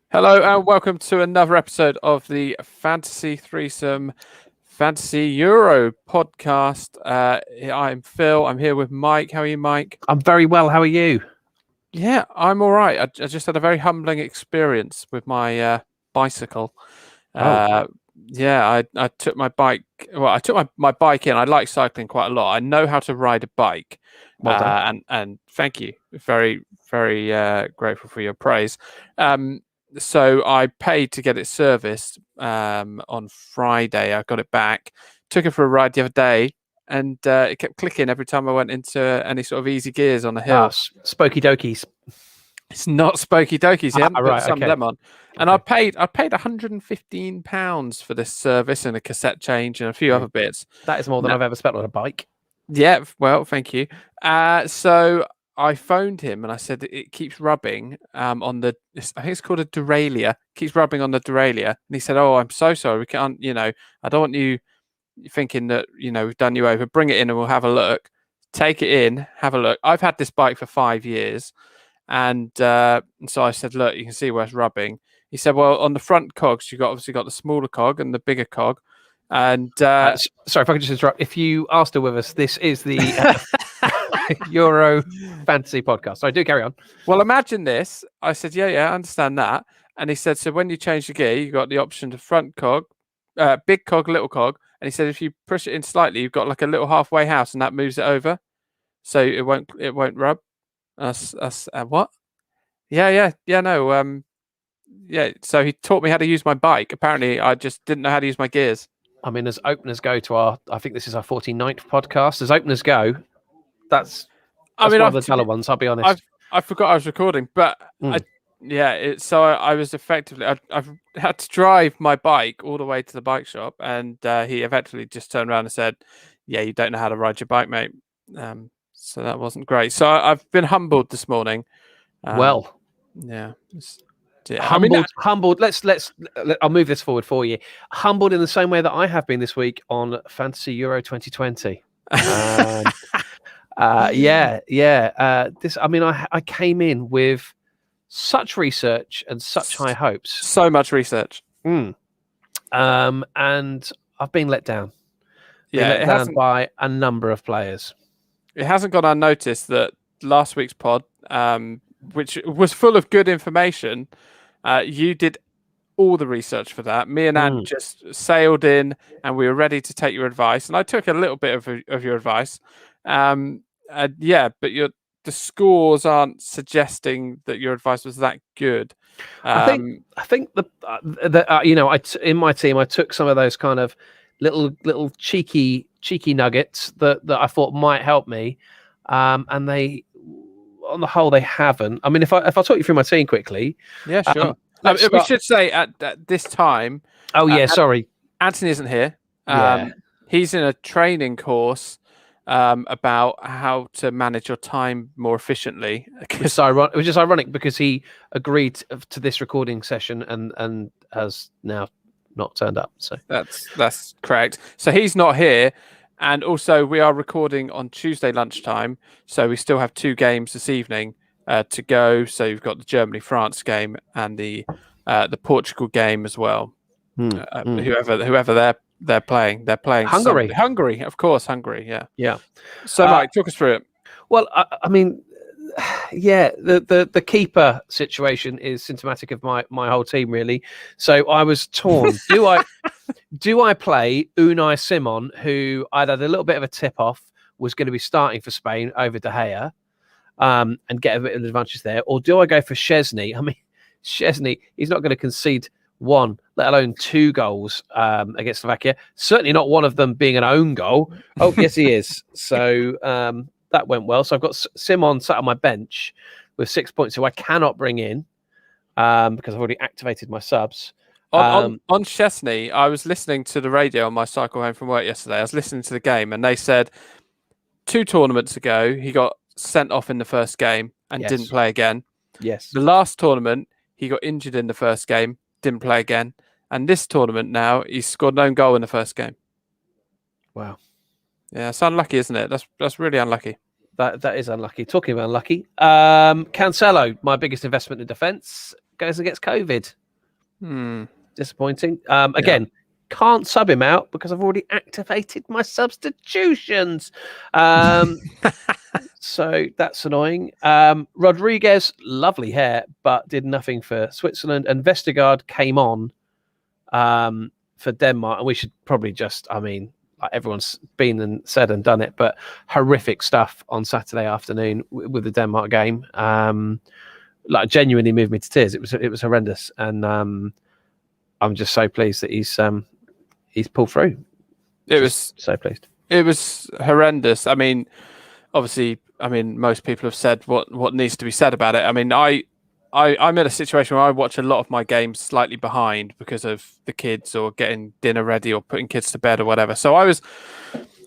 Hello and welcome to another episode of the Fantasy Threesome Fantasy Euro podcast. I'm Phil. I'm here with Mike. How are you, Mike? I'm very well. How are you? Yeah, I'm all right. I just had a very humbling experience with my bicycle. I took my bike. Well, I took my bike in. I like cycling quite a lot. I know how to ride a bike. Well done. And thank you. Very, very grateful for your praise. So I paid to get it serviced on Friday. I got it back, took it for a ride the other day, and it kept clicking every time I went into any sort of easy gears on the hill. Spokey dokies. It's not Spokey Dokies. He hadn't put some of them on. And I paid £115 for this service and a cassette change and a few other bits. That is more than I've ever spent on a bike. Yeah, well, thank you. So I phoned him and I said it keeps rubbing on the. I think it's called a derailleur. Keeps rubbing on the derailleur, and he said, "Oh, I'm so sorry. We can't. I don't want you thinking that we've done you over. Bring it in and we'll have a look. Take it in, have a look. I've had this bike for 5 years." And so I said, "Look, you can see where it's rubbing." He said, "Well, on the front cogs, you've obviously got the smaller cog and the bigger cog." And sorry, if I could just interrupt. If you are still with us, this is the Euro Fantasy podcast. So do carry on. Well, imagine this. I said, "Yeah, I understand that." And he said, "So when you change the gear, you got the option to front cog, big cog, little cog." And he said, "If you push it in slightly, you've got like a little halfway house, and that moves it over, so it won't rub." What? Yeah. No. Yeah. So he taught me how to use my bike. Apparently, I just didn't know how to use my gears. I mean, as openers go to I think this is our 49th podcast. As openers go, that's one of the duller ones. I'll be honest. I forgot I was recording, but so I was effectively I've had to drive my bike all the way to the bike shop, and he eventually just turned around and said, "Yeah, you don't know how to ride your bike, mate." So that wasn't great. So I've been humbled this morning. Yeah. Humbled. I'll move this forward for you. Humbled in the same way that I have been this week on Fantasy Euro 2020. I came in with such research and such high hopes. So much research. And I've been let down. Let down by a number of players. It hasn't gone unnoticed that last week's pod, which was full of good information, you did all the research for that. Me and Anne just sailed in, and we were ready to take your advice. And I took a little bit of your advice. But the scores aren't suggesting that your advice was that good. I think in my team I took some of those kind of little cheeky nuggets that I thought might help me, and they, on the whole, they haven't. I mean, if I talk you through my team quickly, yeah, sure. We should say at this time. Oh yeah, sorry, Anthony isn't here. He's in a training course about how to manage your time more efficiently. It was just ironic because he agreed to this recording session and has now not turned up. So that's correct. So he's not here, and also we are recording on Tuesday lunchtime, so we still have 2 games this evening to go. So you've got the Germany-France game and the Portugal game as well. Whoever they're playing Hungary. Hungary, of course, Hungary. Yeah. So Mike, talk us through it. Well, I mean, yeah, the keeper situation is symptomatic of my whole team, really. So I was torn. Do I play Unai Simon, who I'd had a little bit of a tip off was going to be starting for Spain over De Gea, and get a bit of an advantage there, or do I go for Szczesny? I mean, Szczesny, he's not going to concede 1, let alone 2 goals against Slovakia. Certainly not one of them being an own goal. Oh, yes, he is. So that went well. So I've got Simon sat on my bench with 6 points, who I cannot bring in because I've already activated my subs. On Szczesny, I was listening to the radio on my cycle home from work yesterday. I was listening to the game, and they said 2 tournaments ago he got sent off in the first game and didn't play again. Yes. The last tournament he got injured in the first game, didn't play again, and this tournament now he's scored no goal in the first game. Wow. Yeah, it's unlucky, isn't it? That's really unlucky. That is unlucky. Talking about unlucky, Cancelo, my biggest investment in defence, goes and gets COVID. Hmm. Disappointing. Again, can't sub him out because I've already activated my substitutions. So that's annoying. Rodriguez, lovely hair, but did nothing for Switzerland. And Vestergaard came on for Denmark. And we should probably just, like everyone's been and said and done it, but horrific stuff on Saturday afternoon with the Denmark game. Like genuinely moved me to tears. It was horrendous. And I'm just so pleased that he's pulled through. So pleased. It was horrendous. I mean, obviously, most people have said what needs to be said about it. I mean, I'm in a situation where I watch a lot of my games slightly behind because of the kids or getting dinner ready or putting kids to bed or whatever. So I was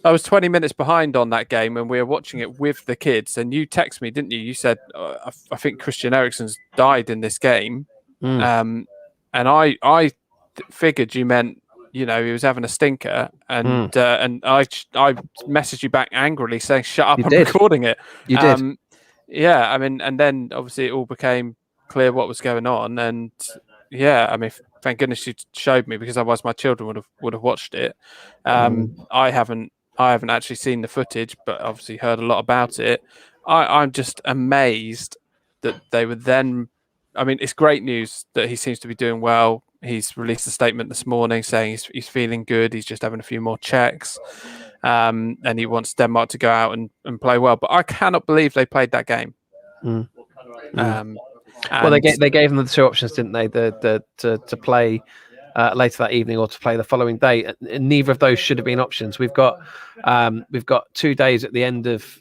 20 minutes behind on that game and we were watching it with the kids. And you text me, didn't you? You said, I think Christian Eriksen's died in this game. And I figured you meant, he was having a stinker, and I messaged you back angrily saying, "Shut up! I'm recording it." You did. Yeah, and then obviously it all became clear what was going on, and thank goodness you showed me, because otherwise my children would have watched it. I haven't actually seen the footage, but obviously heard a lot about it. I'm just amazed that they would then. It's great news that he seems to be doing well. He's released a statement this morning saying he's feeling good. He's just having a few more checks, and he wants Denmark to go out and play well. But I cannot believe they played that game. Well, they gave them the two options, didn't they? To play later that evening or to play the following day. And neither of those should have been options. We've got 2 days at the end of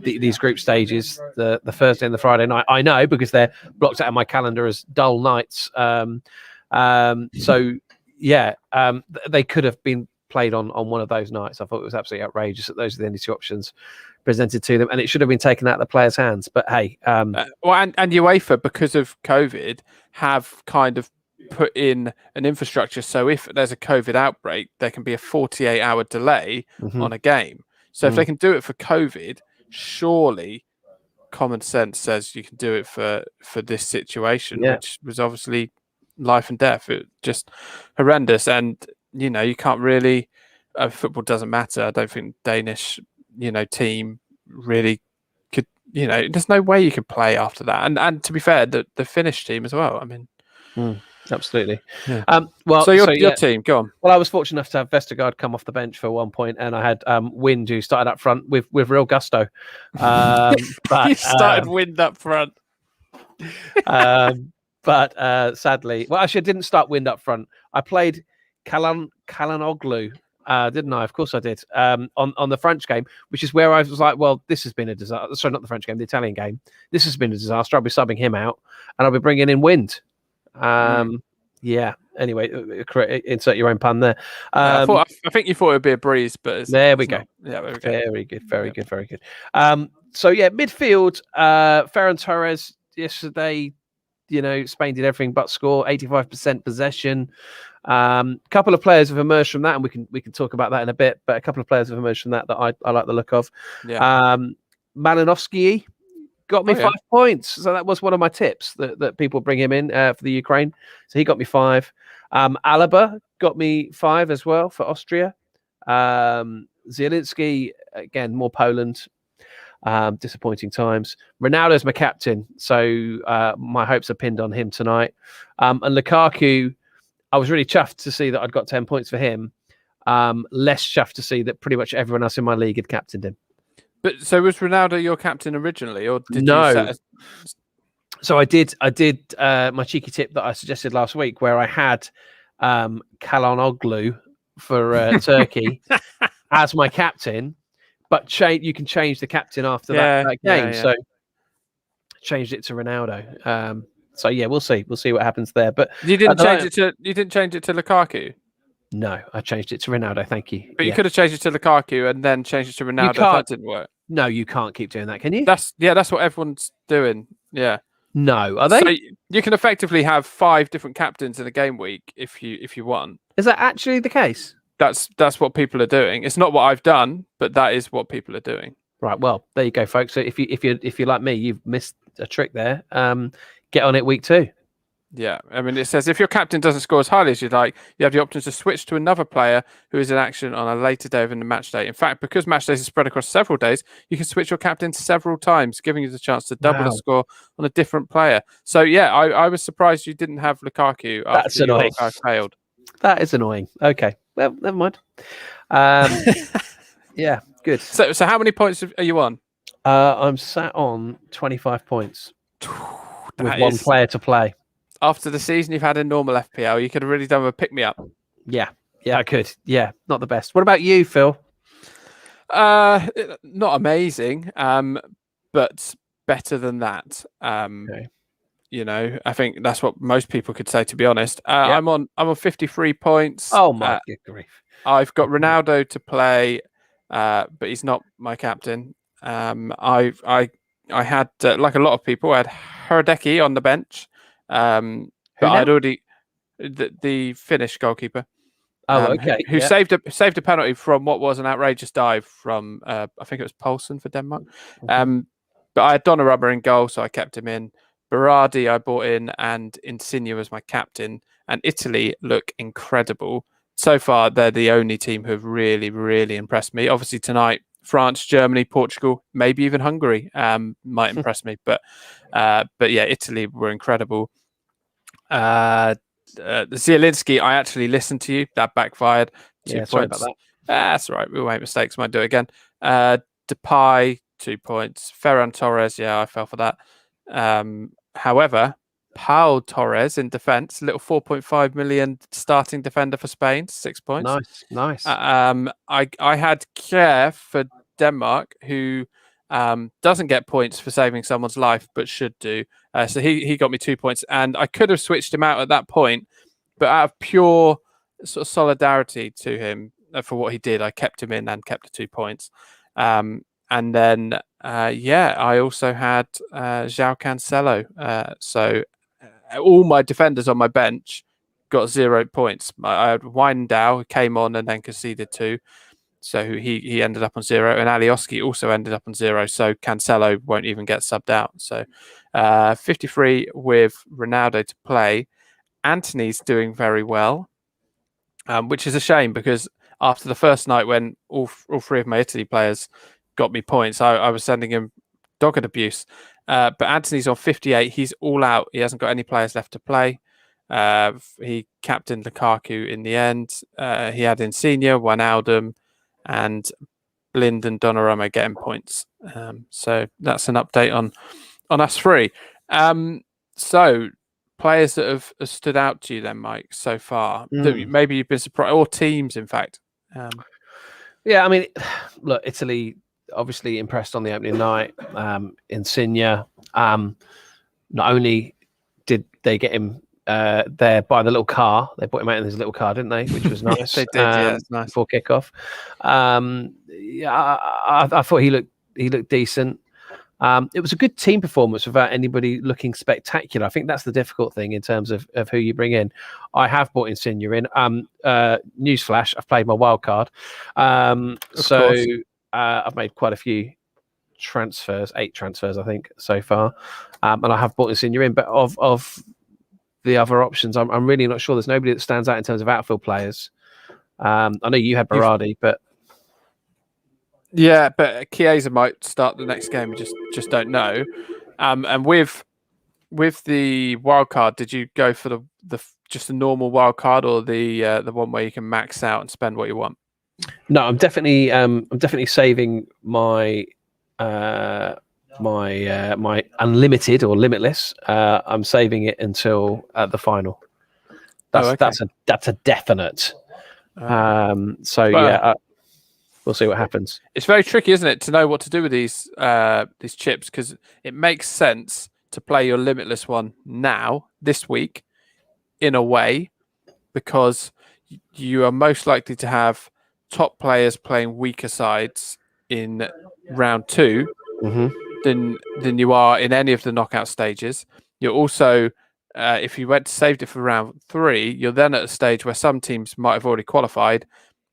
these group stages, the Thursday and the Friday night. I know because they're blocked out of my calendar as dull nights. They could have been played on one of those nights. I thought it was absolutely outrageous that those are the only two options presented to them, and it should have been taken out of the players' hands. But hey, and UEFA, because of COVID, have kind of put in an infrastructure so if there's a COVID outbreak, there can be a 48-hour delay on a game. So if they can do it for COVID, surely common sense says you can do it for this situation, which was obviously life and death. It just horrendous. And, you can't really, football doesn't matter. I don't think Danish, team really could, there's no way you could play after that. And to be fair, the Finnish team as well. Absolutely. Yeah. So your team, go on. Well, I was fortunate enough to have Vestergaard come off the bench for 1 point, and I had Wind, who started up front with real gusto. But you started Wind up front. But sadly, well, actually, I didn't start Wind up front. I played Calhanoglu, didn't I? Of course I did. On the French game, which is where I was like, well, this has been a disaster. Sorry, not the French game, the Italian game. This has been a disaster. I'll be subbing him out, and I'll be bringing in Wind. Anyway, insert your own pun there. I think you thought it would be a breeze, but there we go. Yeah, there we go. Very good, very good. Midfield, Ferran Torres yesterday, Spain did everything but score. 85% possession. Couple of players have emerged from that, and we can talk about that in a bit, but a couple of players have emerged from that I like the look of. Malinovsky got me 5 points. So that was one of my tips that people bring him in for the Ukraine. So he got me 5. Alaba got me 5 as well for Austria. Zielinski, again, more Poland. Disappointing times. Ronaldo's my captain. So my hopes are pinned on him tonight. And Lukaku, I was really chuffed to see that I'd got 10 points for him. Less chuffed to see that pretty much everyone else in my league had captained him. But so was Ronaldo your captain originally, or did no? You set So I did my cheeky tip that I suggested last week, where I had Calhanoglu for Turkey as my captain, but you can change the captain after that game. So changed it to Ronaldo. We'll see what happens there. But you didn't change it to Lukaku. No, I changed it to Ronaldo. Thank you. But you could have changed it to Lukaku and then changed it to Ronaldo. That didn't work. No, you can't keep doing that, can you? That's what everyone's doing. Yeah. No, are they? So you can effectively have 5 different captains in a game week if you want. Is that actually the case? That's what people are doing. It's not what I've done, but that is what people are doing. Right. Well, there you go, folks. So if you're like me, you've missed a trick there. get on it week 2. Yeah, I mean, it says if your captain doesn't score as highly as you'd like, you have the option to switch to another player who is in action on a later day within the match day. In fact, because match days are spread across several days, you can switch your captain several times, giving you the chance to double a Wow. score on a different player. So, yeah, I was surprised you didn't have Lukaku That's after your annoying. guy failed. That is annoying. Okay, well, never mind. Yeah, good. So how many points are you on? I'm sat on 25 points with That one is- player to play. After the season you've had in normal FPL, you could have really done with a pick-me-up. Yeah, I could. Yeah, not the best. What about you, Phil? Not amazing, but better than that. Okay. You know, I think that's what most people could say. To be honest, Yeah. I'm on 53 points. Oh my good grief! I've got Ronaldo to play, but he's not my captain. I had like a lot of people, I had Herdecki on the bench, but I'd already the Finnish goalkeeper. Okay. Who saved a penalty from what was an outrageous dive from I think it was Poulsen for Denmark. But I had Donnarumma in goal, so I kept him in. Berardi I bought in, and Insigne was my captain. And Italy look incredible. So far, they're the only team who have really, really impressed me. Obviously tonight, France, Germany, Portugal, maybe even Hungary might impress me. But yeah, Italy were incredible. Zielinski, I actually listened to you. That backfired. 2 points. Sorry about that. That's all right. We'll make mistakes. Might do it again. Depay, 2 points. Ferran Torres, yeah, I fell for that. However, Pau Torres in defence, little 4.5 million starting defender for Spain, 6 points. Nice. I had Kjær for Denmark, who doesn't get points for saving someone's life, but should do. So he got me 2 points, and I could have switched him out at that point, but out of pure sort of solidarity to him for what he did, I kept him in and kept the 2 points. And then, I also had João Cancelo. So all my defenders on my bench got 0 points. I had Wijndal, who came on and then conceded 2. So he ended up on 0. And Alioski also ended up on 0. So Cancelo won't even get subbed out. So 53 with Ronaldo to play. Antony's doing very well, which is a shame because after the first night when all 3 of my Italy players got me points, I was sending him dogged abuse. But Antony's on 58. He's all out. He hasn't got any players left to play. He captained Lukaku in the end. He had Insigne, Wijnaldum, and Blind and Donnarumma getting points. So that's an update on us 3. So players that have stood out to you then, Mike, so far, that maybe you've been surprised, or teams, in fact. Yeah, I mean, look, Italy obviously impressed on the opening night. Insigne, not only did they get him there by the little car, they brought him out in his little car, didn't they? Which was nice. They did, yeah, nice. Before kickoff. I thought he looked decent. It was a good team performance without anybody looking spectacular. I think that's the difficult thing in terms of who you bring in. I have brought Insigne in. Newsflash, I've played my wild card. I've made quite a few transfers, 8 transfers, I think, so far. And I have brought Insigne in. But of the other options, I'm really not sure. There's nobody that stands out in terms of outfield players. I know you had Berardi, but... Yeah, but Chiesa might start the next game. We just don't know. And with the wild card, did you go for the just a normal wild card or the one where you can max out and spend what you want? No, I'm definitely saving my my unlimited or limitless. I'm saving it until the final. That's a definite. We'll see what happens. It's very tricky, isn't it, to know what to do with these chips, because it makes sense to play your limitless one now, this week, in a way, because you are most likely to have top players playing weaker sides in round 2 than you are in any of the knockout stages. You're also, if you saved it for round 3, you're then at a stage where some teams might have already qualified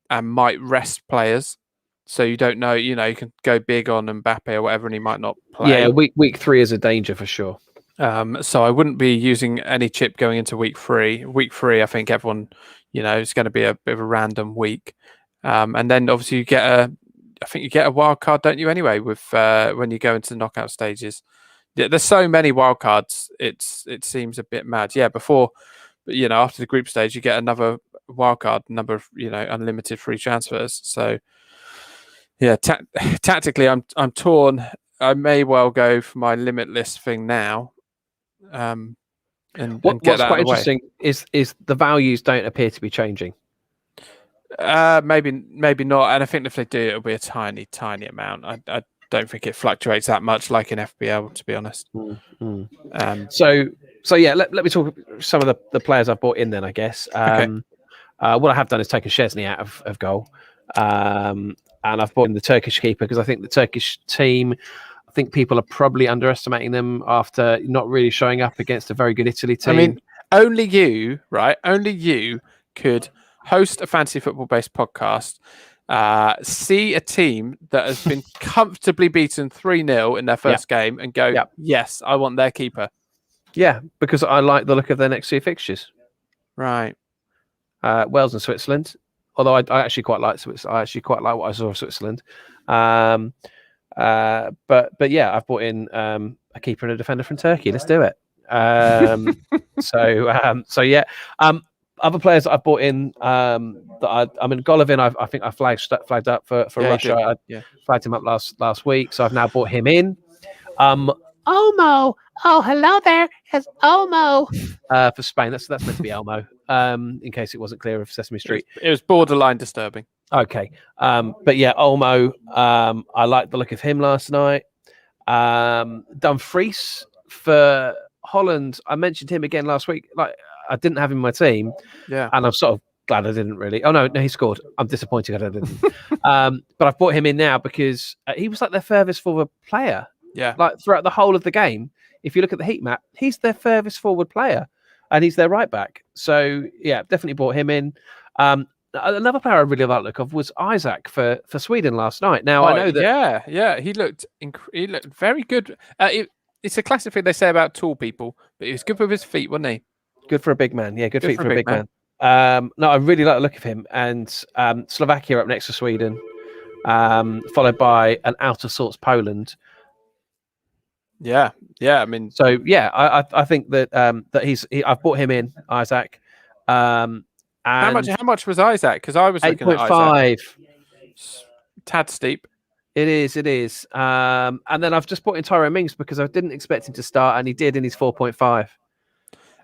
and might rest players. So you don't know, you can go big on Mbappe or whatever, and he might not play. Yeah, week 3 is a danger for sure. So I wouldn't be using any chip going into week 3. Week 3, I think everyone, it's going to be a bit of a random week. And then obviously I think you get a wild card, don't you? Anyway, with when you go into the knockout stages, there's so many wild cards. It seems a bit mad. Yeah, before, after the group stage, you get another wild card, number of unlimited free transfers. So yeah, tactically, I'm torn. I may well go for my limitless thing now. And get What's that quite out of the way. interesting is the values don't appear to be changing. Maybe not. And I think if they do, it'll be a tiny amount. I don't think it fluctuates that much like in FPL, to be honest. So yeah, let me talk some of the players I've bought in then, I guess. Okay. What I have done is taken Szczesny out of goal. And I've bought in the Turkish keeper because I think the Turkish team, I think people are probably underestimating them after not really showing up against a very good Italy team. I mean, only you could host a fantasy football based podcast, see a team that has been comfortably beaten 3-0 in their first game and go, yes, I want their keeper. Yeah, because I like the look of their next 2 fixtures. Right. Wales and Switzerland. Although I actually quite like Switzerland. I actually quite like what I saw of Switzerland. But yeah, I've bought in a keeper and a defender from Turkey. Let's do it. So yeah. Other players that I've bought in I mean Golovin, I think I flagged up for Russia. I flagged him up last week, so I've now bought him in. Olmo. Oh, hello there. It's Olmo. For Spain. That's meant to be Elmo. In case it wasn't clear of Sesame Street. It was borderline disturbing. Okay. But yeah, Olmo, I liked the look of him last night. Dumfries for Holland. I mentioned him again last week. Like, I didn't have him in my team. Yeah. And I'm sort of glad I didn't really. Oh, no, he scored. I'm disappointed I didn't. But I've brought him in now because he was like their furthest forward player. Yeah. Like throughout the whole of the game. If you look at the heat map, he's their furthest forward player and he's their right back. So yeah, definitely brought him in. Another player I really like the look of was Isaac for Sweden last night. Now I know that. Yeah, he looked very good. It's a classic thing they say about tall people, but he was good with his feet, wasn't he? Good for a big man. Yeah, good feet for a big man. No, I really like the look of him. And Slovakia up next to Sweden, followed by an out of sorts Poland. Yeah. I mean, so yeah, I think that I've bought him in, Isaac. And how much was Isaac? Because I was looking at 8.5. Tad steep. It is. And then I've just bought in Tyrone Mings because I didn't expect him to start, and he did, and he's 4.5.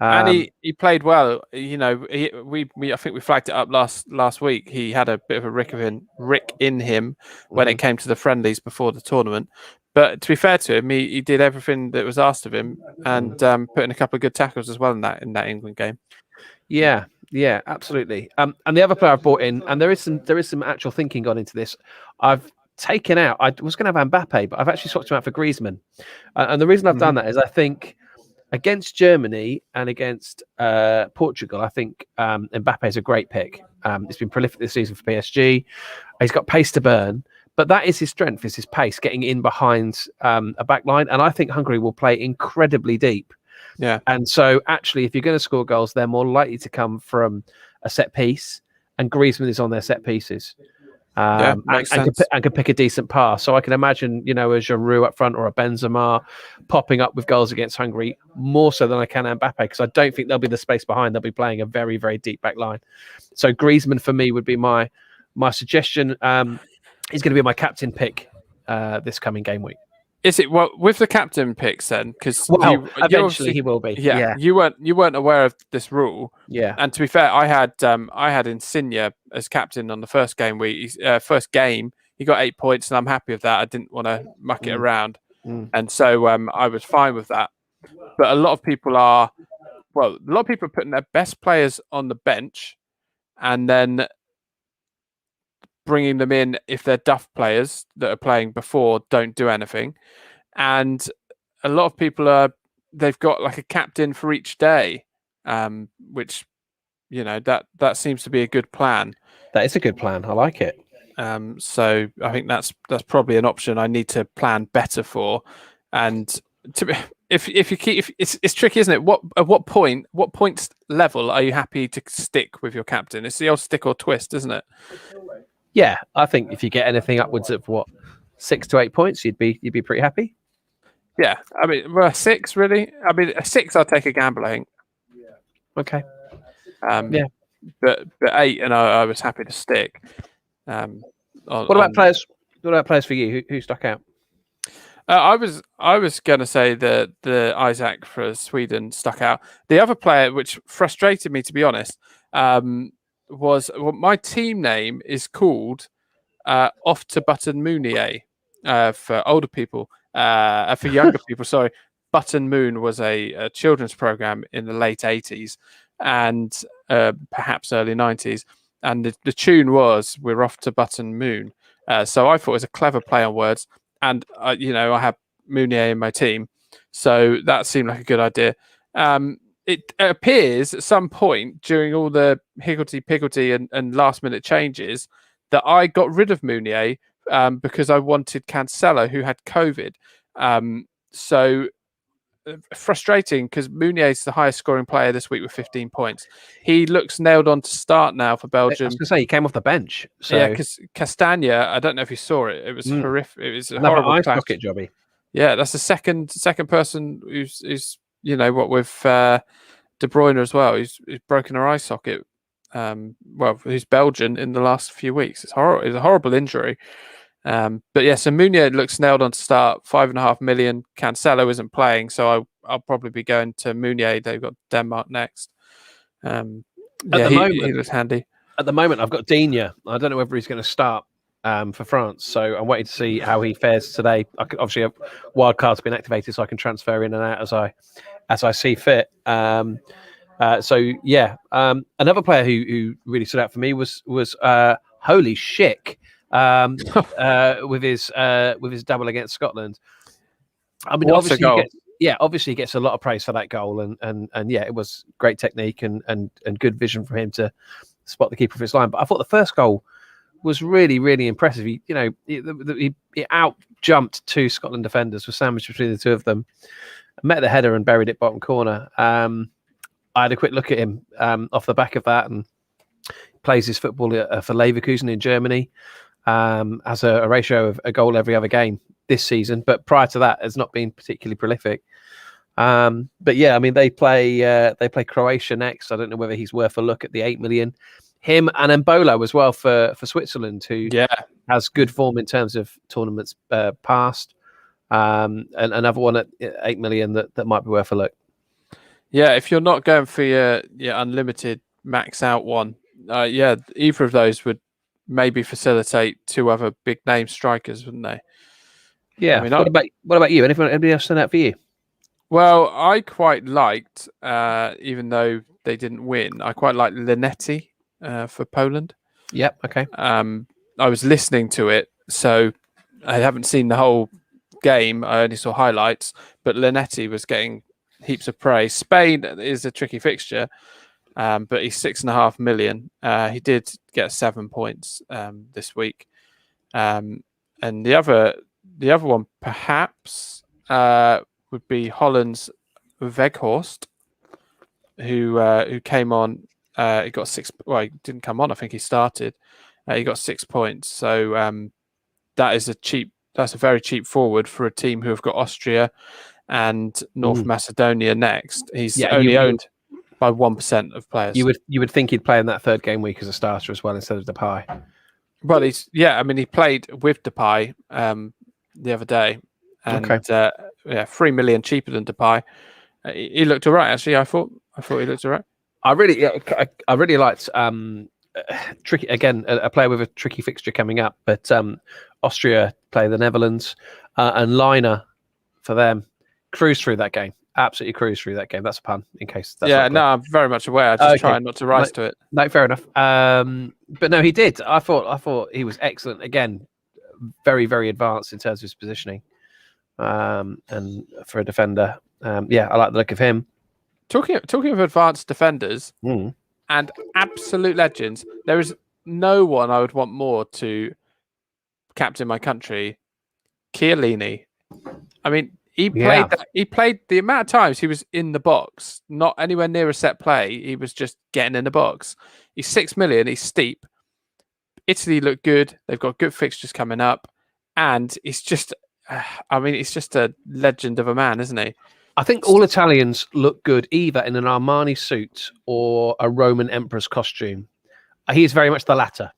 And he played well. I think we flagged it up last week. He had a bit of a rick in him when it came to the friendlies before the tournament. But to be fair to him, he did everything that was asked of him and put in a couple of good tackles as well in that England game. Yeah, absolutely. And the other player I've brought in, and there is some actual thinking gone into this. I've taken out. I was going to have Mbappe, but I've actually swapped him out for Griezmann. And the reason I've done that is I think against Germany and against Portugal, I think Mbappe is a great pick. He's been prolific this season for PSG. He's got pace to burn. But that is his strength, is his pace, getting in behind a back line. And I think Hungary will play incredibly deep. Yeah. And so actually, if you're going to score goals, they're more likely to come from a set piece. And Griezmann is on their set pieces. And can pick a decent pass. So I can imagine, a Giroud up front or a Benzema popping up with goals against Hungary more so than I can Mbappe, because I don't think there'll be the space behind. They'll be playing a very, very deep back line. So Griezmann for me would be my suggestion. He's going to be my captain pick this coming game week. Is it with the captain picks then? Because eventually he will be. Yeah, you weren't aware of this rule. Yeah, and to be fair, I had Insigne as captain on the first game week. First game, he got 8 points, and I'm happy with that. I didn't want to muck it around, and so I was fine with that. But a lot of people are putting their best players on the bench, and then bringing them in if they're duff players that are playing before don't do anything. And a lot of people they've got like a captain for each day, which that seems to be a good plan. That is a good plan. I like it. So I think that's probably an option I need to plan better for. And if you keep, it's tricky, isn't it? At what point level are you happy to stick with your captain? It's the old stick or twist, isn't it? Yeah, I think if you get anything upwards of 6 to 8 points, you'd be pretty happy. Yeah, I mean, well, 6 really. I mean, a 6, I'll take a gamble. I think. Okay. Yeah, but 8, and I was happy to stick. What about players? What about players for you? Who stuck out? I was going to say that the Isaac for Sweden stuck out. The other player, which frustrated me to be honest, was my team name is called Off to Button Moonier for older people, for younger people. Sorry, Button Moon was a children's program in the late 80s and perhaps early 90s, and the tune was "We're off to Button Moon." So I thought it was a clever play on words. And, I have Mounier in my team. So that seemed like a good idea. It appears at some point during all the higgledy-piggledy and last-minute changes that I got rid of Mounier because I wanted Cancelo, who had COVID. So frustrating because Mounier is the highest scoring player this week with 15 points. He looks nailed on to start now for Belgium. I was going to say he came off the bench. So. Yeah, because Castagna, I don't know if you saw it. It was horrific. It was a another horrible eye clash. socket jobby. Yeah, that's the second person who's with De Bruyne as well. Who's broken her eye socket. Who's Belgian in the last few weeks. It's horrible. It's a horrible injury. But yeah, so Meunier looks nailed on to start. 5.5 million. Cancelo isn't playing, so I'll probably be going to Meunier. They've got Denmark next. He looks handy. At the moment, I've got Digne. I don't know whether he's going to start for France, so I'm waiting to see how he fares today. Obviously, a wild card's been activated, so I can transfer in and out as I see fit. Another player who really stood out for me was Holy Schick. With his double against Scotland. I mean, obviously he gets a lot of praise for that goal, and it was great technique and good vision for him to spot the keeper of his line. But I thought the first goal was really, really impressive. He out jumped 2 Scotland defenders, was sandwiched between the 2 of them, met the header and buried it bottom corner. I had a quick look at him off the back of that, and plays his football for Leverkusen in Germany. Has a ratio of a goal every other game this season, but prior to that has not been particularly prolific. But yeah, I mean they play Croatia next. I don't know whether he's worth a look at the 8 million. Him and Embolo as well for Switzerland, who has good form in terms of tournaments past. And another one at 8 million that might be worth a look. Yeah, if you're not going for your unlimited max out one, either of those would maybe facilitate 2 other big name strikers, wouldn't they? Yeah. I mean, what about you? Anybody else stand out for you? Well, I quite liked, even though they didn't win, I quite liked Linetti for Poland. Yep. Okay. I was listening to it, so I haven't seen the whole game. I only saw highlights, but Linetti was getting heaps of praise. Spain is a tricky fixture. But he's 6.5 million. He did get 7 points this week, and the other one perhaps would be Holland's Weghorst, who came on. He got 6. Well, he didn't come on. I think he started. He got 6 points. So that's a very cheap forward for a team who have got Austria and North Macedonia next. He's only owned by 1% of players. You would think he'd play in that 3rd game week as a starter as well instead of Depay. Well, he played with Depay the other day, and 3 million cheaper than Depay. He looked all right, actually. I thought he looked all right. I really liked tricky again, a player with a tricky fixture coming up, but Austria play the Netherlands, and Liner for them cruise through that game. Absolutely cruise through that game. That's a pun, in case. I'm very much aware. I just try not to rise to it. No, fair enough. But no, he did. I thought he was excellent. Again, very, very advanced in terms of his positioning, and for a defender, I like the look of him. Talking of advanced defenders and absolute legends, there is no one I would want more to captain my country. Chiellini. I mean, He Yeah. played. He played the amount of times he was in the box, not anywhere near a set play. He was just getting in the box. He's 6 million. He's steep. Italy look good. They've got good fixtures coming up, and he's just. I mean, he's just a legend of a man, isn't he? I think all Italians look good either in an Armani suit or a Roman emperor's costume. He is very much the latter.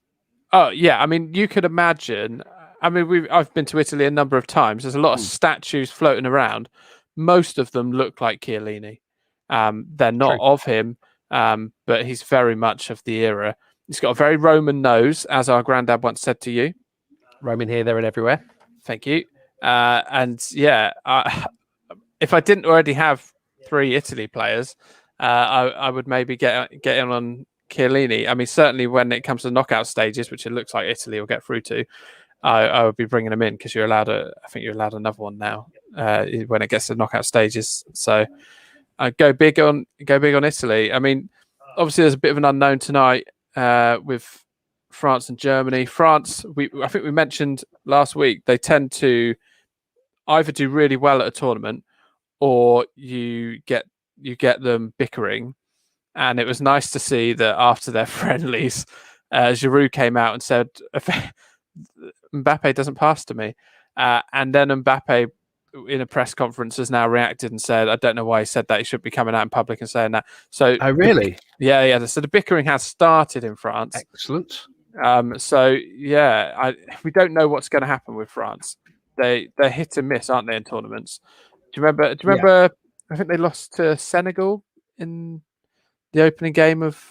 Oh yeah, I mean, you could imagine. I mean, I've been to Italy a number of times. There's a lot of statues floating around. Most of them look like Chiellini. They're not True. of him, but he's very much of the era. He's got a very Roman nose, as our granddad once said to you. Roman here, there, and everywhere. Thank you. And yeah, if I didn't already have 3 Italy players, I would maybe get in on Chiellini. I mean, certainly when it comes to knockout stages, which it looks like Italy will get through to, I would be bringing him in because you're allowed I think you're allowed another one now when it gets to knockout stages. So go big on Italy. I mean, obviously there's a bit of an unknown tonight with France and Germany. France, I think we mentioned last week, they tend to either do really well at a tournament or you get them bickering. And it was nice to see that after their friendlies, Giroud came out and said, Mbappe doesn't pass to me. And then Mbappe, in a press conference, has now reacted and said, I don't know why he said that. He should be coming out in public and saying that. So, Oh, really? Yeah. So the bickering has started in France. Excellent. So, yeah, we don't know what's going to happen with France. They're hit and miss, aren't they, in tournaments? Do you remember? I think they lost to Senegal in the opening game of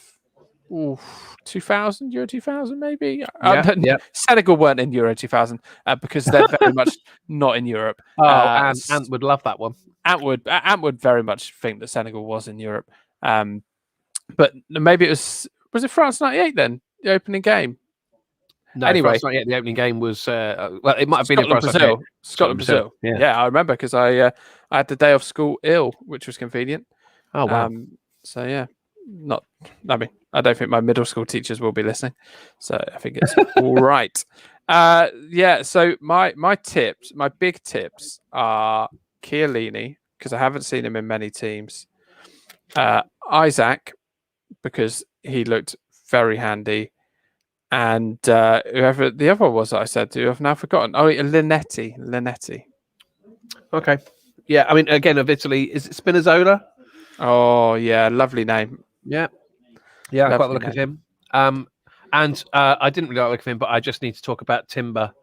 2000, Euro 2000, maybe. Yeah. Senegal weren't in Euro 2000 because they're very much not in Europe. And Ant would love that one. Ant would very much think that Senegal was in Europe. But maybe it was it France 98 then, the opening game? No, anyway, France 98, the opening game was well, it might have been in France, Brazil. Scotland, Brazil. Yeah, I remember because I had the day off school ill, which was convenient. Oh wow. So yeah, I mean, I don't think my middle school teachers will be listening, so I think it's all right. Yeah. So my big tips are Chiellini because I haven't seen him in many teams. Isaac because he looked very handy. And whoever the other was that I said to, I've now forgotten. Oh, Linetti. Okay. Yeah, I mean, again, of Italy, is it Spinazzola? Oh, yeah, lovely name. Yeah. Yeah, I quite Lovely look at him. And I didn't really like the look of him, but I just need to talk about Timber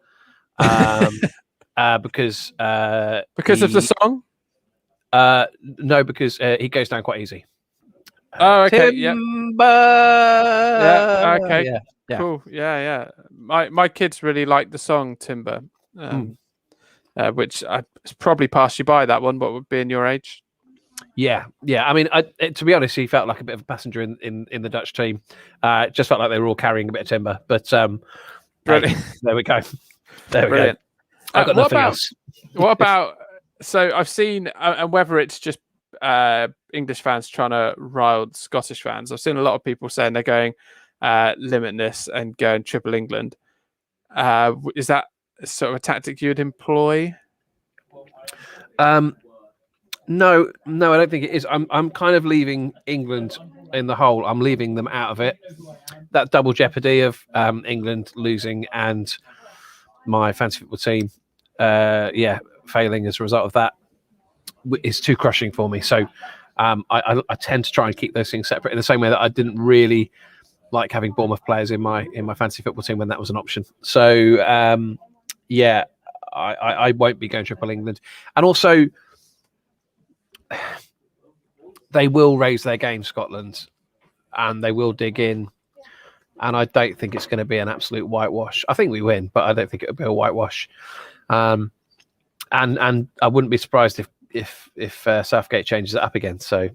because of the song? No, because he goes down quite easy. Oh, okay. Timber! Yeah. Okay. Yeah. Cool. Yeah. My kids really like the song Timber, which it's probably passed you by that one. What would be in your age? Yeah. I mean, to be honest, he felt like a bit of a passenger in the Dutch team. Just felt like they were all carrying a bit of timber. But hey, there we go. Brilliant. I've got nothing else. What about? So I've seen, and whether it's just English fans trying to rile Scottish fans, I've seen a lot of people saying they're going limitless and going triple England. Is that sort of a tactic you'd employ? No, I don't think it is. I'm kind of leaving England in the hole. I'm leaving them out of it. That double jeopardy of England losing and my fantasy football team, failing as a result of that is too crushing for me. So I tend to try and keep those things separate in the same way that I didn't really like having Bournemouth players in my fantasy football team when that was an option. So I won't be going triple England, and also they will raise their game, Scotland, and they will dig in. And I don't think it's going to be an absolute whitewash. I think we win, but I don't think it'll be a whitewash. And I wouldn't be surprised if Southgate changes it up again. So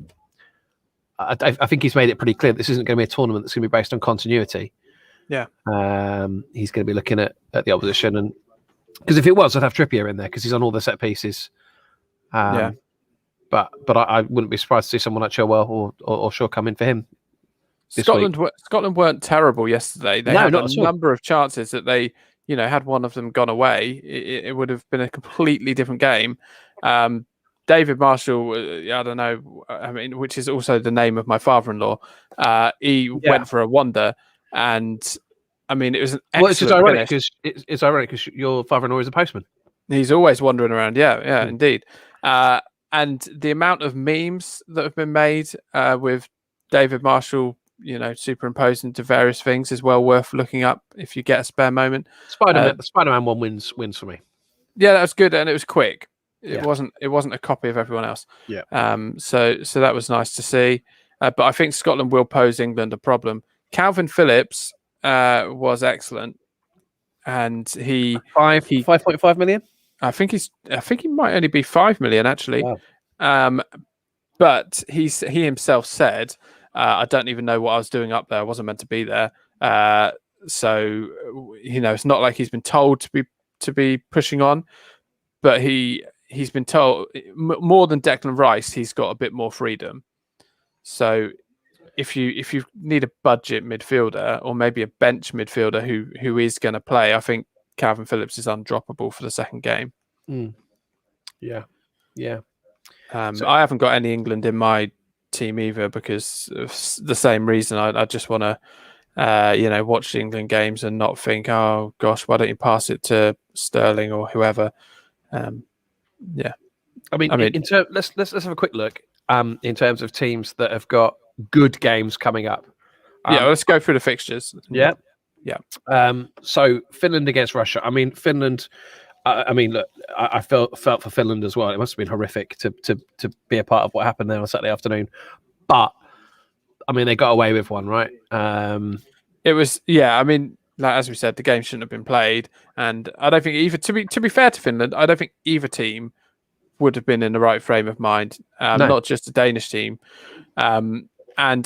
I think he's made it pretty clear this isn't going to be a tournament that's going to be based on continuity. Yeah. He's going to be looking at the opposition, and because if it was, I'd have Trippier in there because he's on all the set pieces. But I wouldn't be surprised to see someone like Chilwell or Shaw come in for him. Scotland weren't terrible yesterday. They had a number of chances that they, had one of them gone away, it would have been a completely different game. David Marshall, I don't know. I mean, which is also the name of my father-in-law. He went for a wander, and I mean, it was an excellent finish. It's ironic because your father-in-law is a postman. He's always wandering around. Yeah, indeed. And the amount of memes that have been made with David Marshall, superimposed into various things is well worth looking up if you get a spare moment. The Spider-Man one wins for me. Yeah, that was good, and it was quick. It wasn't a copy of everyone else. Yeah. So that was nice to see. But I think Scotland will pose England a problem. Calvin Phillips was excellent, and he 5.5 million. I think he might only be 5 million actually. Wow. But he himself said, I don't even know what I was doing up there. I wasn't meant to be there. So it's not like he's been told to be pushing on, but he's been told more than Declan Rice. He's got a bit more freedom. So if you need a budget midfielder or maybe a bench midfielder who is going to play, I think Calvin Phillips is undroppable for the second game. Yeah. I haven't got any England in my team either because of the same reason. I just want to, watch the England games and not think, oh gosh, why don't you pass it to Sterling or whoever? Yeah. I mean, let's have a quick look. In terms of teams that have got good games coming up. Let's go through the fixtures. Yeah. So Finland against Russia. I mean, Finland. Look, I felt for Finland as well. It must have been horrific to be a part of what happened there on Saturday afternoon. But I mean, they got away with one, right? It was, I mean, like as we said, the game shouldn't have been played, and I don't think either. To be fair to Finland, I don't think either team would have been in the right frame of mind. No. Not just the Danish team. And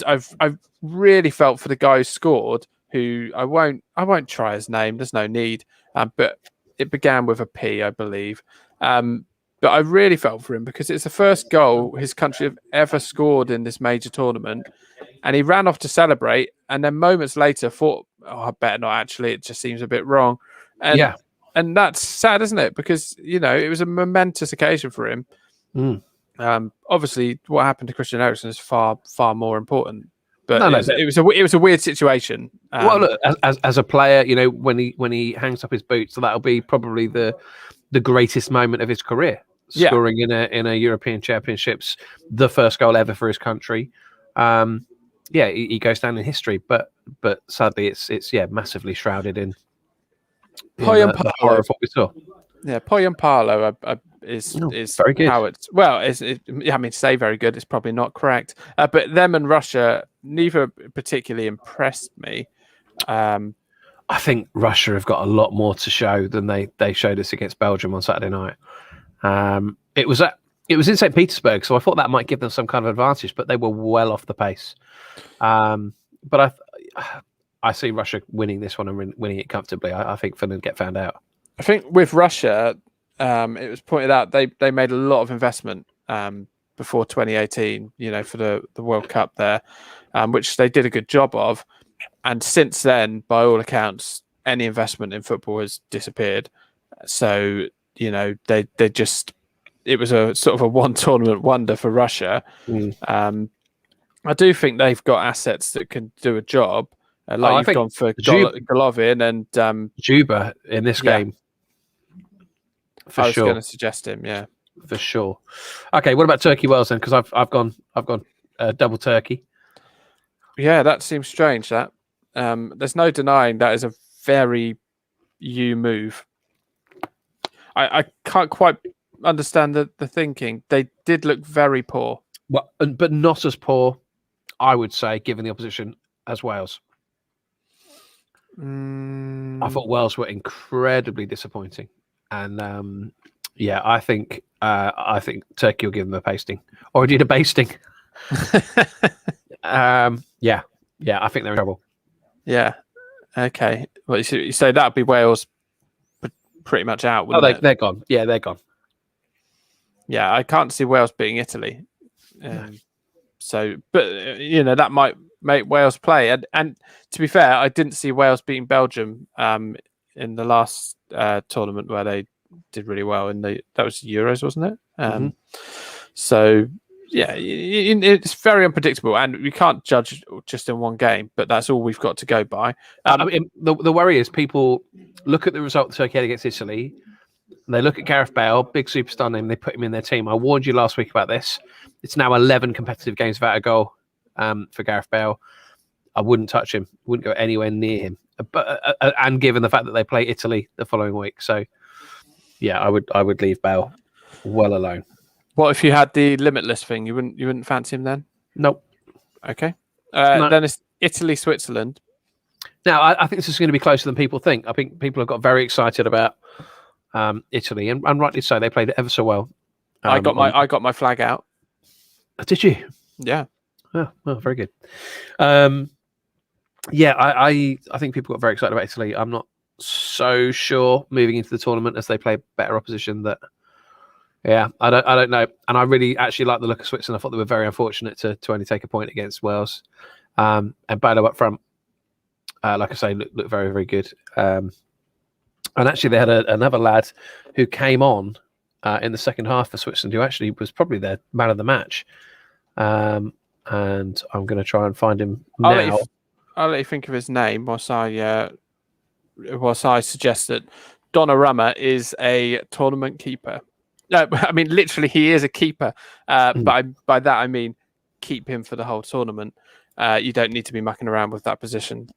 I've really felt for the guy who scored, who I won't try his name. There's no need. But it began with a P, I believe. But I really felt for him because it's the first goal his country have ever scored in this major tournament. And he ran off to celebrate. And then moments later thought, I better not actually. It just seems a bit wrong. And that's sad, isn't it? Because, it was a momentous occasion for him. Obviously, what happened to Christian Eriksen is far, far more important. But it was a weird situation. Well, look, as a player, when he hangs up his boots, so that'll be probably the greatest moment of his career, scoring in a European Championships, the first goal ever for his country. He goes down in history, but sadly, it's massively shrouded in the horror of what we saw. Yeah, Poyampalo is very good. How it's say very good. It's probably not correct. But them and Russia, neither particularly impressed me. I think Russia have got a lot more to show than they showed us against Belgium on Saturday night. It was in St. Petersburg, so I thought that might give them some kind of advantage, but they were well off the pace. But I see Russia winning this one and winning it comfortably. I think Finland get found out. I think with Russia, it was pointed out they made a lot of investment before 2018, for the World Cup there, which they did a good job of. And since then, by all accounts, any investment in football has disappeared. So, they just, it was a sort of a one tournament wonder for Russia. I do think they've got assets that can do a job. You've gone for Golovin and Juba in this game. I was going to suggest him, for sure. Okay, what about Turkey Wales then? Because I've gone double Turkey. Yeah, that seems strange. That there's no denying that is a very you move. I can't quite understand the thinking. They did look very poor. Well, but not as poor, I would say, given the opposition, as Wales. I thought Wales were incredibly disappointing. And I think Turkey will give them a pasting, or indeed a basting. I think they're in trouble. Yeah. Okay. Well, you say that'd be Wales pretty much out. They're gone. Yeah, they're gone. Yeah, I can't see Wales beating Italy. So, but that might make Wales play. And to be fair, I didn't see Wales beating Belgium in the last tournament where they did really well in that was Euros, wasn't it? Mhm. So yeah, it's very unpredictable, and we can't judge just in one game. But that's all we've got to go by. I mean, the worry is people look at the result Turkey had against Italy. And they look at Gareth Bale, big superstar name. They put him in their team. I warned you last week about this. It's now 11 competitive games without a goal for Gareth Bale. I wouldn't touch him. Wouldn't go anywhere near him. But and given the fact that they play Italy the following week, so yeah, I would leave Bale well alone. What if you had the limitless thing? You wouldn't fancy him then? Nope. Okay. No. Then it's Italy, Switzerland. Now I think this is going to be closer than people think. I think people have got very excited about Italy, and rightly so. They played ever so well. I got my flag out. Did you? Yeah. Oh, very good. Yeah, I think people got very excited about Italy. I'm not so sure moving into the tournament as they play better opposition. That, yeah, I don't know. And I really actually like the look of Switzerland. I thought they were very unfortunate to only take a point against Wales. And Bodo up front, like I say, looked very, very good. And actually, they had another lad who came on in the second half for Switzerland, who actually was probably their man of the match. And I'm going to try and find him now. I'll let you think of his name whilst I suggest that Donnarumma is a tournament keeper. No, I mean literally he is a keeper. But by that I mean keep him for the whole tournament. You don't need to be mucking around with that position.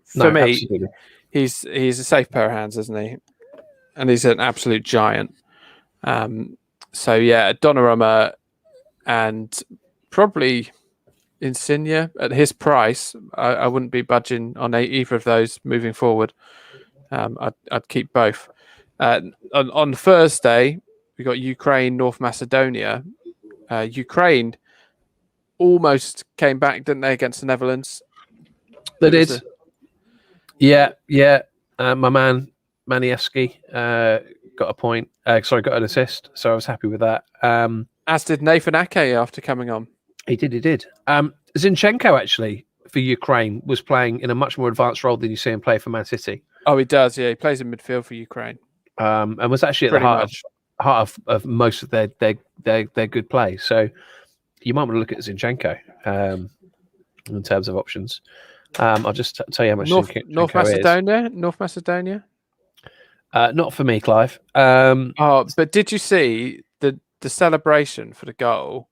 For me, absolutely. He's a safe pair of hands, isn't he? And he's an absolute giant. So yeah, Donnarumma and probably Insigne at his price. I wouldn't be budging on either of those moving forward. I'd keep both. On Thursday, we got Ukraine, North Macedonia. Ukraine almost came back, didn't they, against the Netherlands? They did. Yeah. My man Maniewski got a point. Got an assist. So I was happy with that. As did Nathan Ake after coming on. He did. Zinchenko actually for Ukraine was playing in a much more advanced role than you see him play for Man City. Oh, he does. Yeah, he plays in midfield for Ukraine. And was actually at the heart of most of their good play. So you might want to look at Zinchenko in terms of options. I'll just tell you how much North Macedonia. North Macedonia. Not for me, Clive. But did you see the celebration for the goal?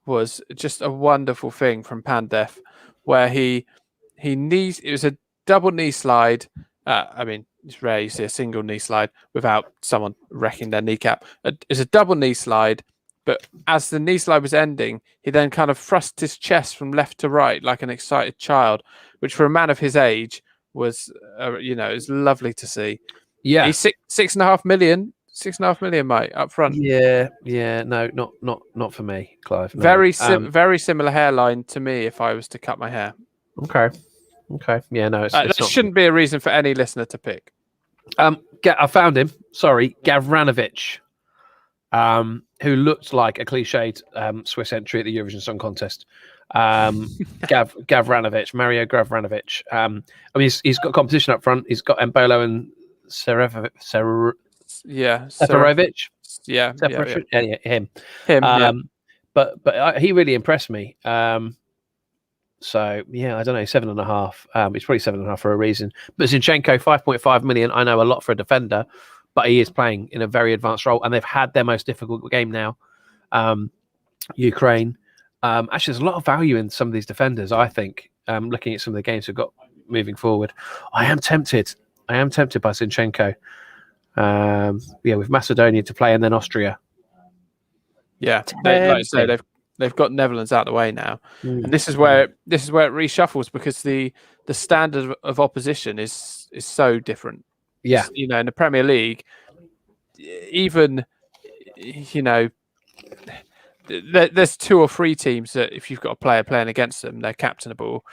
Was just a wonderful thing from Pandev, where it was a double knee slide. I mean, it's rare you see a single knee slide without someone wrecking their kneecap. It's a double knee slide, but as the knee slide was ending, he then kind of thrust his chest from left to right like an excited child, which for a man of his age was, it was lovely to see. Yeah, he's 6.5 million. 6.5 million, mate, up front. Yeah, no, not for me, Clive. No. Very similar hairline to me if I was to cut my hair. Okay. Yeah, no, that shouldn't be a reason for any listener to pick. I found him. Sorry, Gavranovic, who looked like a cliched Swiss entry at the Eurovision Song Contest. Gavranovic, Mario Gavranovic. I mean, he's got competition up front. He's got Embolo and Seferovic. Yeah, him. But he really impressed me. So yeah, I don't know, 7.5. It's probably 7.5 for a reason. But Zinchenko, 5.5 million. I know a lot for a defender, but he is playing in a very advanced role, and they've had their most difficult game now. Ukraine. Actually, there's a lot of value in some of these defenders. I think looking at some of the games we've got moving forward, I am tempted by Zinchenko. With Macedonia to play and then Austria. Yeah, like you say, they've got Netherlands out of the way now, and this is where it reshuffles because the standard of opposition is so different. Yeah, in the Premier League, even there's 2 or 3 teams that if you've got a player playing against them, they're captainable.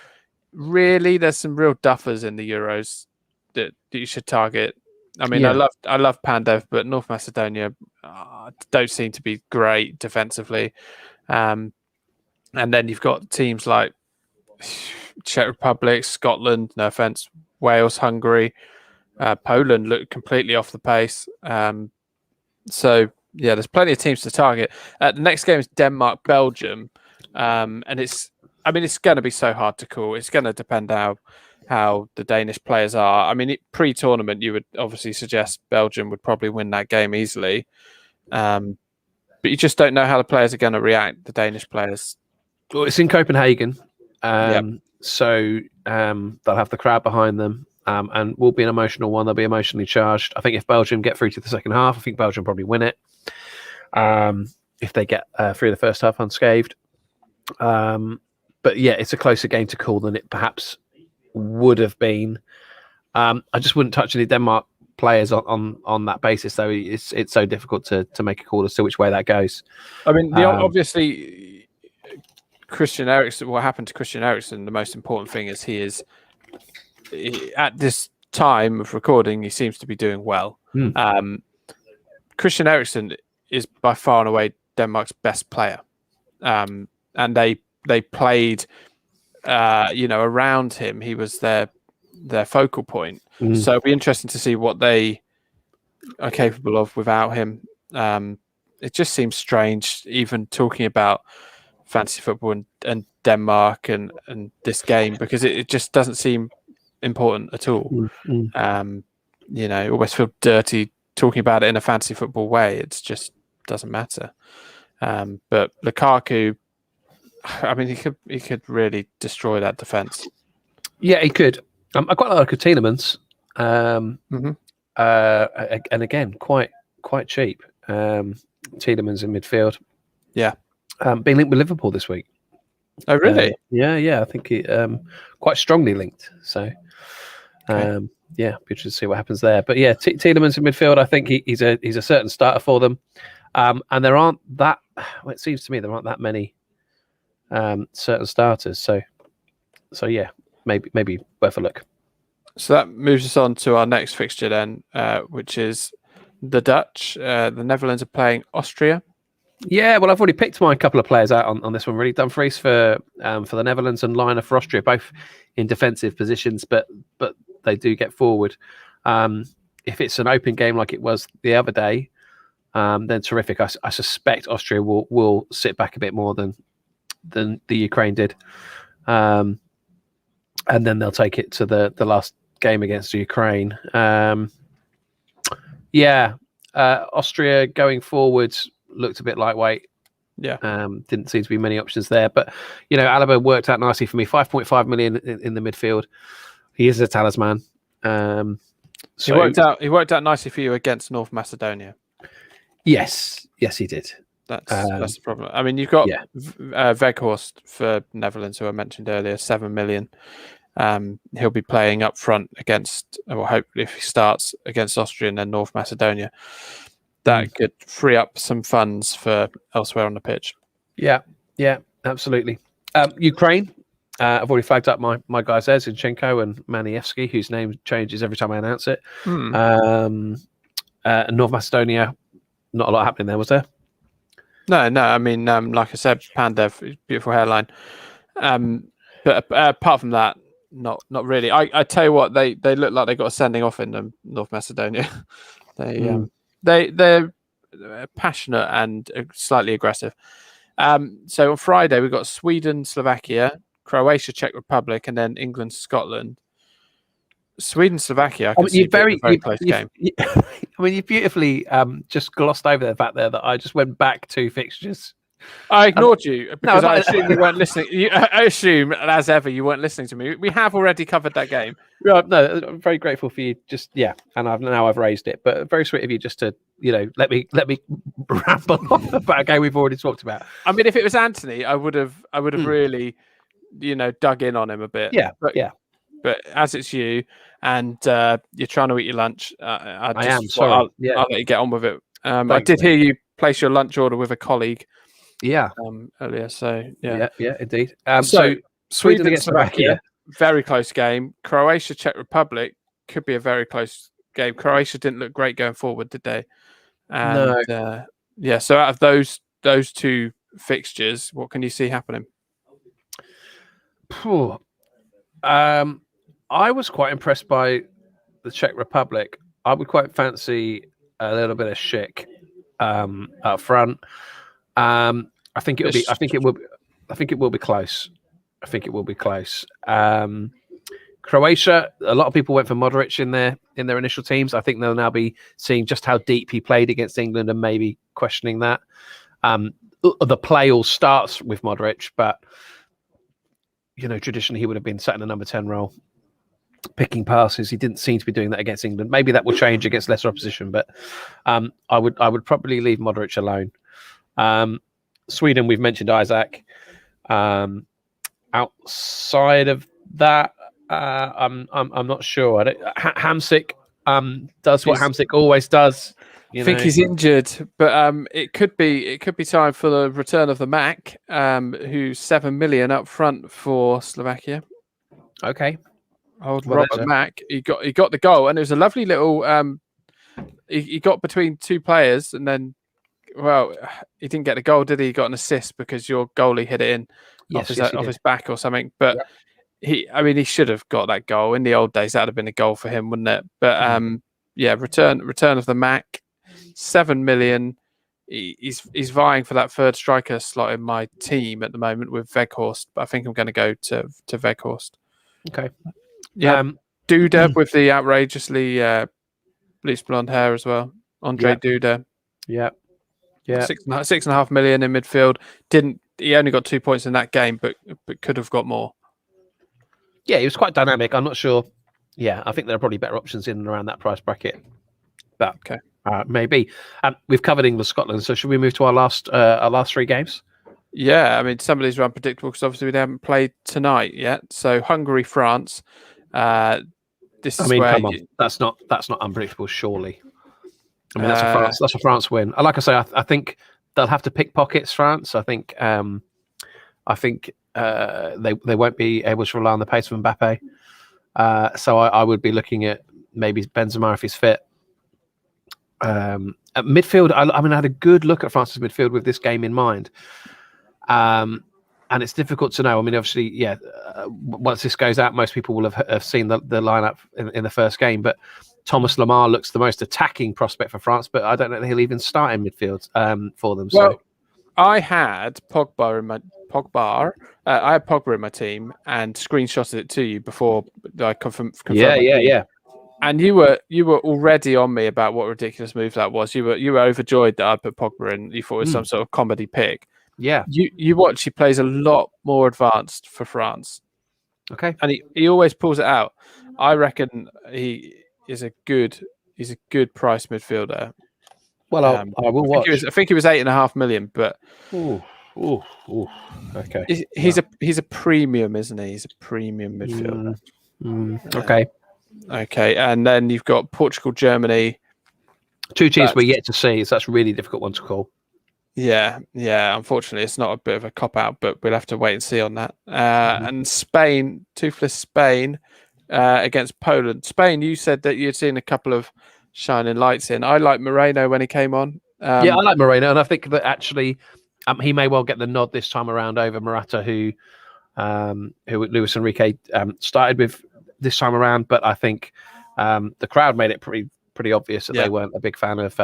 Really, there's some real duffers in the Euros that you should target. I mean, I love Pandev, but North Macedonia don't seem to be great defensively. And then you've got teams like Czech Republic, Scotland, no offense, Wales, Hungary. Poland looked completely off the pace. So yeah, there's plenty of teams to target. The next game is Denmark-Belgium, and it's going to be so hard to call. It's going to depend how the Danish players are. I mean, pre-tournament, you would obviously suggest Belgium would probably win that game easily, but you just don't know how the players are going to react. The Danish players. Well, it's in Copenhagen, Yep. so they'll have the crowd behind them. And will be an emotional one. They'll be emotionally charged. I think if Belgium get through to the second half, I think Belgium probably win it. If they get through the first half unscathed. But yeah, it's a closer game to call than it perhaps would have been. I just wouldn't touch any Denmark players on that basis, though. It's so difficult to make a call as to which way that goes. I mean, obviously, Christian Eriksen. What happened to Christian Eriksen? The most important thing is at this time of recording, he seems to be doing well. Christian Eriksen is by far and away Denmark's best player, and they played, around him. He was their focal point. So it'll be interesting to see what they are capable of without him. It just seems strange, even talking about fantasy football and Denmark and this game, because it just doesn't seem important at all. It always feel dirty talking about it in a fantasy football way. It just doesn't matter. But Lukaku, I mean, he could really destroy that defense. Yeah, he could. I quite like Tielemans, and again, quite cheap. Tielemans in midfield. Yeah, being linked with Liverpool this week. Oh, really? Yeah. I think he quite strongly linked. So, okay. be interested to see what happens there. But yeah, Tielemans in midfield. I think he's a certain starter for them. And there aren't that. Well, it seems to me there aren't that many certain starters. So yeah, maybe worth a look. So that moves us on to our next fixture then, which is the Dutch. The Netherlands are playing Austria. Yeah, well, I've already picked my couple of players out on this one. Really, Dumfries for the Netherlands and Liner for Austria, both in defensive positions, but they do get forward. If it's an open game like it was the other day, then terrific. I suspect Austria will sit back a bit more than the Ukraine did, and then they'll take it to the last game against the Ukraine. Austria going forwards looked a bit lightweight. Yeah. Didn't seem to be many options there. But, Alaba worked out nicely for me. 5.5 million in the midfield. He is a talisman. He worked out nicely for you against North Macedonia. Yes, he did. That's the problem. I mean, you've got Weghorst for Netherlands, who I mentioned earlier, 7 million. He'll be playing up front against, or hopefully if he starts against Austria and then North Macedonia. That could free up some funds for elsewhere on the pitch. Yeah, absolutely. Ukraine, I've already flagged up my guys there, Zinchenko and Manievsky, whose name changes every time I announce it. North Macedonia, not a lot happening there, was there? No. I mean, like I said, Pandev, beautiful hairline. But apart from that, not really. I tell you what, they look like they got a sending off in North Macedonia. They're passionate and slightly aggressive. So on Friday we've got Sweden, Slovakia, Croatia, Czech Republic, and then England, Scotland. Sweden, Slovakia. You very close game. You beautifully just glossed over the fact there that I just went back 2 fixtures. I ignored you because I assumed you weren't listening. I assume, as ever, you weren't listening to me. We have already covered that game. No, I'm very grateful for you. And I've raised it. But very sweet of you just to let me ramble on about a game we've already talked about. I mean, if it was Anthony, I would have really dug in on him a bit. But as it's you and you're trying to eat your lunch, I am sorry. I'll let you get on with it. I did hear you place your lunch order with a colleague. Earlier. So yeah, indeed. So Sweden against Slovakia, very close game. Croatia, Czech Republic could be a very close game. Croatia didn't look great going forward, did they? And, no. So out of those 2 fixtures, what can you see happening? I was quite impressed by the Czech Republic, I would quite fancy a little bit of Schick up front. I think it will be. I think it will. I think it will be close. I think it will be close. Croatia, a lot of people went for Modric in their initial teams. I think they'll now be seeing just how deep he played against England and maybe questioning that. The play all starts with Modric, but traditionally he would have been sat in the number 10 role, picking passes. He didn't seem to be doing that against England. Maybe that will change against lesser opposition, but I would probably leave Modric alone. Sweden, we've mentioned Isaac. Outside of that, I'm not sure. Hamsik does what Hamsik always does. I think he's injured, but it could be time for the return of the Mac, who's 7 million up front for Slovakia. Okay, Robert Mack. He got the goal, and it was a lovely little. He got between two players, and then, well, he didn't get the goal, did he? He got an assist because your goalie hit it in off his back or something. But he should have got that goal. In the old days, that'd have been a goal for him, wouldn't it? But return of the Mac. 7 million. He's vying for that third striker slot in my team at the moment with Weghorst, but I think I'm going to go to Weghorst. Okay. Yeah. Duda with the outrageously bleached blonde hair as well. Andre Duda. Yeah. 6.5 million in midfield. He only got 2 points in that game, but could have got more. Yeah, he was quite dynamic. I'm not sure. Yeah, I think there are probably better options in and around that price bracket. But okay. Maybe. We've covered England, Scotland, so should we move to our last 3 games? Yeah, some of these are unpredictable because obviously we haven't played tonight yet. So Hungary, France. This is where come on. That's not unpredictable, surely. That's a France win. Like I say, I think they'll have to pick pockets. France. I think they won't be able to rely on the pace of Mbappe. So I would be looking at maybe Benzema if he's fit. At midfield, I had a good look at France's midfield with this game in mind, and it's difficult to know. Obviously, once this goes out, most people will have seen the lineup in the first game. But Thomas Lemar looks the most attacking prospect for France, but I don't know that he'll even start in midfield for them. Well, I had Pogba in my team and screenshotted it to you before I confirmed. Yeah. And you were already on me about what a ridiculous move that was. You were overjoyed that I put Pogba in. You thought it was some sort of comedy pick. Yeah. You watch. He plays a lot more advanced for France. Okay. And he always pulls it out. I reckon he is a good price midfielder. Well, I will watch. I think he was 8.5 million, but okay. He's a premium, isn't he? He's a premium midfielder. Okay. Okay, and then you've got Portugal, Germany. 2 teams we're yet to see, so that's a really difficult one to call. Yeah. Unfortunately, it's not a bit of a cop-out, but we'll have to wait and see on that. And Spain, toothless Spain against Poland. Spain, you said that you'd seen a couple of shining lights in. I like Moreno when he came on. I like Moreno, and I think that actually he may well get the nod this time around over Morata, who Luis Enrique started with this time around, but I think the crowd made it pretty obvious that they weren't a big fan of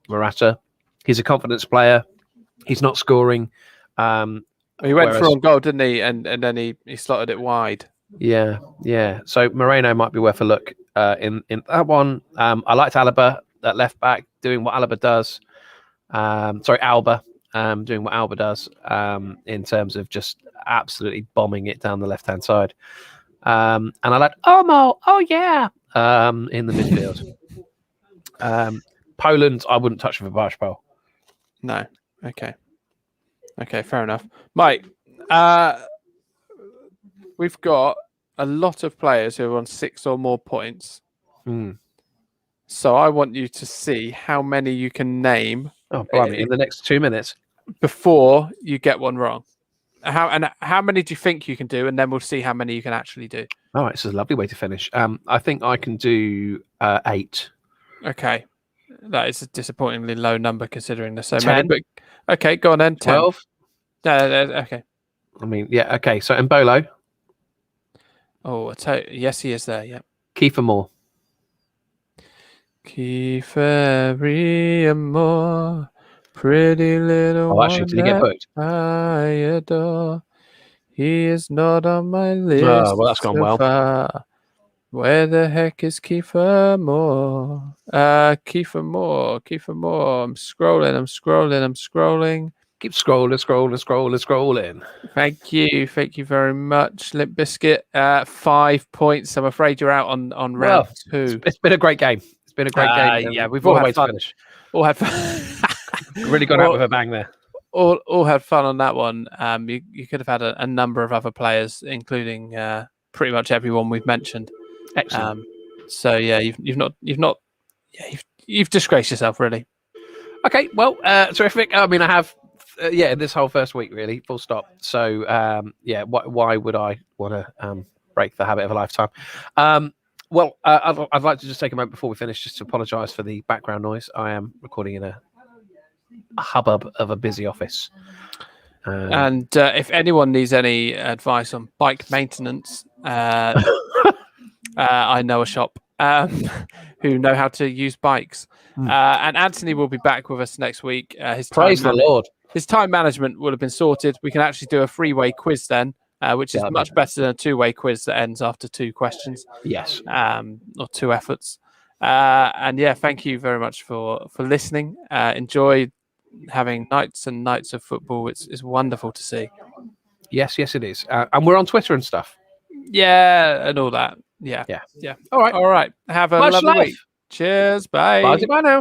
Morata. He's a confidence player. He's not scoring. He went for on goal, didn't he? And then he slotted it wide. Yeah. So Moreno might be worth a look in that one. I liked Alaba at left back, doing what Alaba does. Alba doing what Alba does in terms of just absolutely bombing it down the left-hand side. And I like Omo, in the midfield. Poland, I wouldn't touch with a barge pole. No. Okay, fair enough. Mike, we've got a lot of players who are on 6 or more points. So I want you to see how many you can name. Oh, blimey, in the next 2 minutes. Before you get one wrong. How many do you think you can do? And then we'll see how many you can actually do. All right, this is a lovely way to finish. I think I can do 8. Okay. That is a disappointingly low number considering there's so 10. many. But okay, go on then. 10. 12. No, okay. Okay. So Mbolo. Oh, yes, he is there. Yeah. Kiefer Moore. Kiefer Moore, pretty little Oh, actually, one did he get that booked? I adore. He is not on my list well, that's gone so well. far. Where the heck is Kiefer Moore? Kiefer Moore. I'm scrolling. Keep scrolling. Thank you very much, Limp Biscuit. 5 points. I'm afraid you're out on round Well, 2. it's been a great game. It's been a great game. Yeah, we've what all a way had to fun. finish. All had fun. Really got out with a bang there. All had fun on that one. You could have had a number of other players, including pretty much everyone we've mentioned. Excellent. So yeah, you've disgraced yourself, really. Okay, well, terrific. I mean, I have, this whole first week, really, full stop. So, why would I want to break the habit of a lifetime? Well, I'd like to just take a moment before we finish just to apologise for the background noise. I am recording in a hubbub of a busy office. And if anyone needs any advice on bike maintenance, I know a shop who know how to use bikes. And Anthony will be back with us next week. Praise the Lord. His time management will have been sorted. We can actually do a 3-way quiz then, which is much better than a 2-way quiz that ends after 2 questions. Yes. Or 2 efforts. And yeah, thank you very much for listening. Enjoy having nights and nights of football. It's wonderful to see. Yes, it is. And we're on Twitter and stuff. Yeah, and all that. Yeah. All right. Have a Much lovely love. week. Cheers. Bye. Bye now.